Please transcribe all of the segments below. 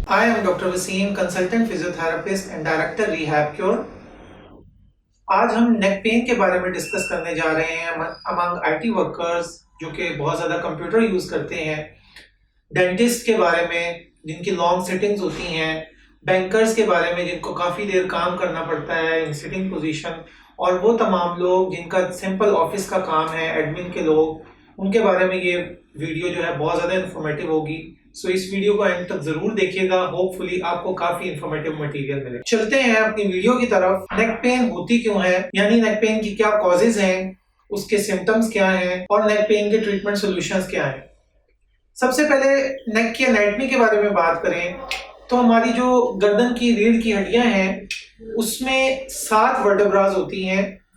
I am Dr. Waseem, consultant physiotherapist and director REHABcure. आज हम neck pain के बारे में डिस्कस करने जा रहे हैं अमंग IT वर्कर्स जो कि बहुत ज़्यादा कंप्यूटर यूज़ करते हैं, डेंटिस्ट के बारे में जिनकी लॉन्ग सिटिंग्स होती हैं, बैंकर्स के बारे में जिनको काफ़ी देर काम करना पड़ता है इन सिटिंग पोजीशन, और वो तमाम लोग जिनका सिंपल ऑफिस का काम है, एडमिन के लोग, उनके बारे में ये वीडियो जो है बहुत ज़्यादा इन्फॉर्मेटिव होगी। सो इस वीडियो को एंड तक जरूर देखिएगा, होपफुली आपको काफी इन्फॉर्मेटिव मटेरियल मिले। चलते हैं अपनी वीडियो की तरफ। नेक पेन होती क्यों है, यानी नेक पेन की क्या कॉजेज हैं, उसके सिम्टम्स क्या हैं और नेक पेन के ट्रीटमेंट सॉल्यूशंस क्या हैं। सबसे पहले नेक की एनाटॉमी के बारे में बात करें तो हमारी जो गर्दन की रीढ़ की हड्डियां हैं उसमें 7 वर्टेब्रास होती हैं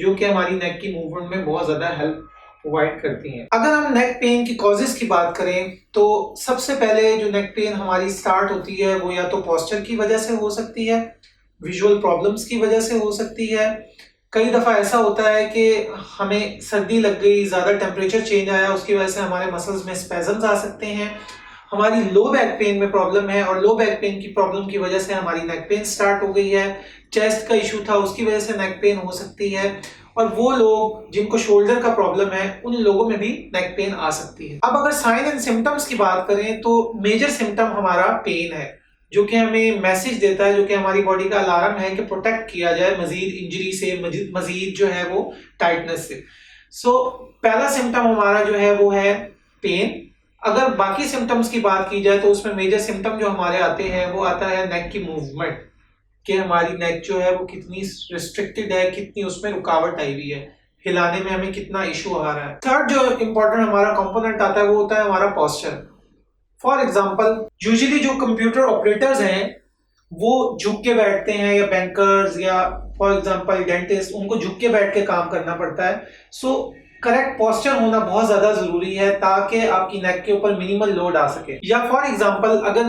जो कि हमारी नेक की मूवमेंट में बहुत ज्यादा हेल्प प्रोवाइड करती हैं। अगर हम नेक पेन की कॉजेज की बात करें तो सबसे पहले जो नेक पेन हमारी स्टार्ट होती है वो या तो पोस्चर की वजह से हो सकती है, विजुअल प्रॉब्लम्स की वजह से हो सकती है। कई दफ़ा ऐसा होता है कि हमें सर्दी लग गई, ज़्यादा टेम्परेचर चेंज आया, उसकी वजह से हमारे मसल्स में स्पैज़म्स आ सकते हैं। हमारी लो बैक पेन में प्रॉब्लम है और लो बैक पेन की प्रॉब्लम की वजह से हमारी नेक पेन स्टार्ट हो गई है। चेस्ट का इशू था, उसकी वजह से नेक पेन हो सकती है। और वो लोग जिनको शोल्डर का प्रॉब्लम है उन लोगों में भी नेक पेन आ सकती है। अब अगर साइन एंड सिम्टम्स की बात करें तो मेजर सिम्टम हमारा पेन है जो कि हमें मैसेज देता है, जो कि हमारी बॉडी का अलार्म है कि प्रोटेक्ट किया जाए मजीद इंजरी से, मजीद जो है वो टाइटनेस से। सो पहला सिम्टम हमारा जो है वो है पेन। अगर बाकी सिम्टम्स की बात की जाए तो उसमें मेजर सिम्टम जो हमारे आते हैं वो आता है नेक की मूवमेंट, कि हमारी नेक जो है वो कितनी रिस्ट्रिक्टेड है, कितनी उसमें रुकावट आई हुई है, हिलाने में हमें कितना इशू आ रहा है। थर्ड जो इम्पोर्टेंट हमारा कंपोनेंट आता है वो होता है हमारा पोस्चर। फॉर एग्जाम्पल यूजुअली जो कंप्यूटर ऑपरेटर्स हैं वो झुक के बैठते हैं, या बैंकर्स या फॉर एग्जाम्पल डेंटिस्ट, उनको झुक के बैठ के काम करना पड़ता है। सो करेक्ट पोस्चर होना बहुत ज्यादा जरूरी है ताकि आपकी नेक के ऊपर मिनिमल लोड आ सके। या फॉर एग्जांपल अगर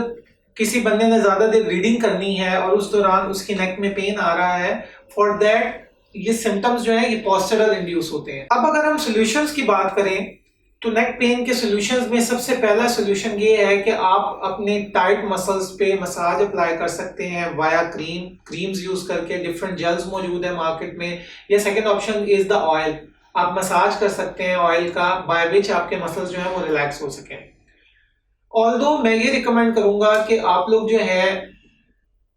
किसी बंदे ने ज्यादा देर रीडिंग करनी है और उस दौरान उसकी नेक में पेन आ रहा है, फॉर दैट ये सिम्टम्स जो है ये पोस्चरल इंड्यूस होते हैं। अब अगर हम सॉल्यूशंस की बात करें तो नेक पेन के सॉल्यूशंस में सबसे पहला सॉल्यूशन ये है कि आप अपने टाइट मसल्स पे मसाज अप्लाई कर सकते हैं वाया क्रीम्स यूज करके। डिफरेंट जेल्स मौजूद है मार्केट में। या second option is the oil, आप मसाज कर सकते हैं ऑयल का, बाय विच आपके मसल्स जो है वो रिलैक्स हो सकें। ऑल्दो मैं ये रिकमेंड करूंगा कि आप लोग जो है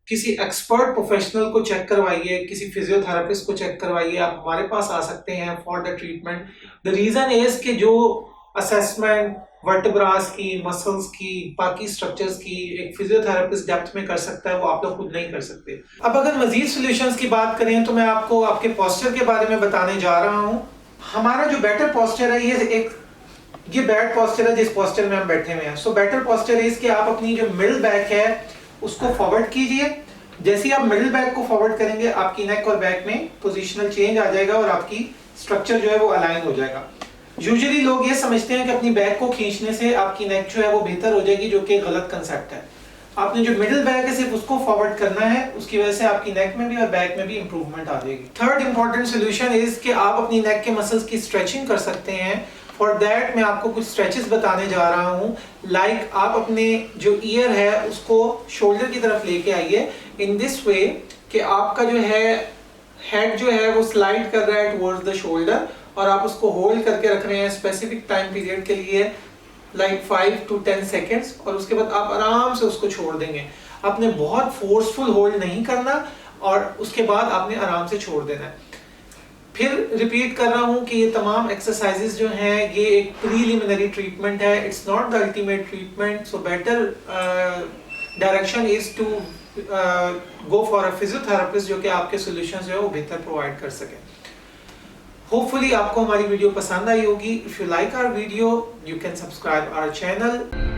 किसी एक्सपर्ट प्रोफेशनल को चेक करवाइए, किसी फिजियोथेरापिस्ट को चेक करवाइए। आप हमारे पास आ सकते हैं for the treatment. The reason is कि जो असेसमेंट वर्टेब्रास की, मसल्स की, बाकी स्ट्रक्चर्स की एक फिजियोथेरापिस्ट डेप्थ में कर सकता है, वो आप लोग खुद नहीं कर सकते। अब अगर मजीद सॉल्यूशंस की बात करें तो मैं आपको आपके पोस्चर के बारे में बताने जा रहा हूँ। हमारा जो बेटर पोस्चर है ये बैड पोस्चर है जिस पोस्चर में हम बैठे हुए हैं। सो बेटर पोस्चर इज कि आप अपनी जो मिडिल बैक है उसको फॉरवर्ड कीजिए। जैसे ही आप मिडिल बैक को फॉरवर्ड करेंगे आपकी नेक और बैक में पोजिशनल चेंज आ जाएगा और आपकी स्ट्रक्चर जो है वो अलाइन हो जाएगा। यूजुअली लोग ये समझते हैं कि अपनी बैक को खींचने से आपकी नेक जो है वो बेहतर हो जाएगी, जो कि गलत कंसेप्ट है। आपने जो मिडिल बैक है सिर्फ उसको फॉरवर्ड करना है, उसकी वजह से आपकी नेक में भी और बैक में भी इंप्रूवमेंट आ जाएगी। थर्ड इंपॉर्टेंट सॉल्यूशन इज कि आप अपनी नेक के मसल्स की स्ट्रेचिंग कर सकते हैं। फॉर दैट मैं आपको कुछ स्ट्रेचेस बताने जा रहा हूँ। लाइक आप अपने जो ईयर है उसको शोल्डर की तरफ लेके आइए इन दिस वे कि आपका जो है हेड जो है वो स्लाइड कर रहा है टुवर्ड्स द शोल्डर, और आप उसको होल्ड करके रख रहे हैं स्पेसिफिक टाइम पीरियड के लिए, लाइक 5 to 10 सेकेंड्स, और उसके बाद आप आराम से उसको छोड़ देंगे। आपने बहुत फोर्सफुल होल्ड नहीं करना और उसके बाद आपने आराम से छोड़ देना है। फिर रिपीट कर रहा हूँ कि ये तमाम एक्सरसाइजेस जो हैं ये एक प्रीलिमिनरी ट्रीटमेंट है, it's not the ultimate treatment. So better direction is to go for a physiotherapist जो कि आपके सॉल्यूशंस जो है वो बेहतर प्रोवाइड कर सके। होपफुली आपको हमारी वीडियो पसंद आई होगी। If you like our video you can subscribe our channel.